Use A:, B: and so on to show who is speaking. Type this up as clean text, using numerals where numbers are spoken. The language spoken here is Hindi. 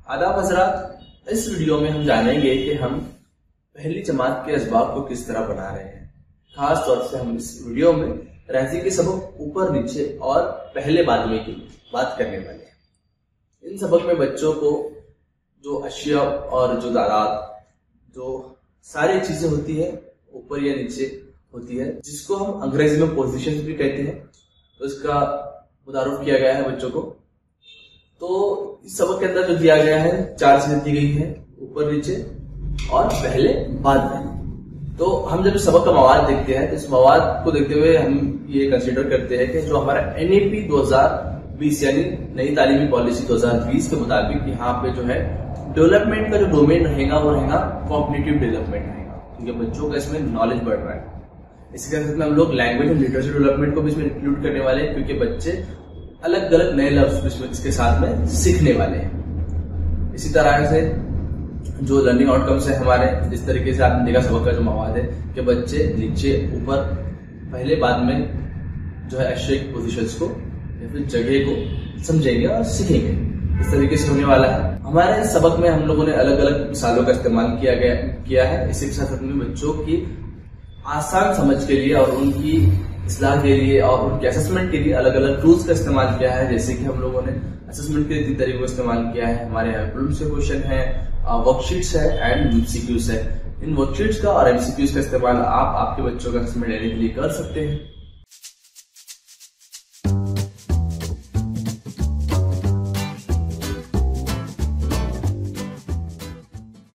A: आदाब हजरात, इस वीडियो में हम जानेंगे कि हम पहली जमात के असबाब को किस तरह बना रहे हैं। खास तौर से हम इस वीडियो में रियाजी के सबक ऊपर नीचे और पहले बाद में की बात करने वाले हैं। इन सबक में बच्चों को जो अशिया और जो दादात जो सारी चीजें होती है ऊपर या नीचे होती है, जिसको हम अंग्रेजी में पोजीशन भी कहते हैं, तो इसका मुतारुफ किया गया है बच्चों को। तो इस सबक के अंदर जो दिया गया है 4 चीजें दी गई है, ऊपर नीचे और पहले बाद में। तो हम जब सबक का मवाद देखते हैं, इस मवाद को देखते हुए हम ये कंसीडर करते हैं कि जो हमारा NEP 2020 यानी नई तालीमी पॉलिसी 2020 के मुताबिक यहाँ पे जो है डेवलपमेंट का जो डोमेन रहेगा वो रहेगा कॉग्निटिव डेवलपमेंट रहेगा, क्योंकि बच्चों का इसमें नॉलेज बढ़ रहा है। इसी के साथ में हम लोग लैंग्वेज एंड लिटरेचर डेवलपमेंट को भी इसमें इंक्लूड करने वाले हैं, क्योंकि बच्चे अलग अलग नए लफ्ज इसके साथ में सीखने वाले हैं। इसी तरह से जो लर्निंग आउटकम्स है हमारे, जिस तरीके से आपने देखा सबक का जो मवाद है कि बच्चे नीचे ऊपर पहले बाद में जो है अशय की पोजिशंस को या फिर जगह को समझेंगे और सीखेंगे, इस तरीके से होने वाला है। हमारे इस सबक में हम लोगों ने अलग अलग मिसालों का इस्तेमाल किया है। इसी के साथ अपने बच्चों की आसान समझ के लिए और उनकी इस्लाह के लिए और उनके असेसमेंट के लिए अलग अलग टूल्स का इस्तेमाल किया है। जैसे कि हम लोगों ने असेसमेंट के लिए 3 तरीकों का इस्तेमाल किया है। हमारे यहाँ प्रॉब्लम से क्वेश्चन है, वर्कशीट्स है एंड MCQs है। इन वर्कशीट्स का और MCQs का इस्तेमाल आप आपके बच्चों का असेसमेंट लेने के लिए कर सकते हैं।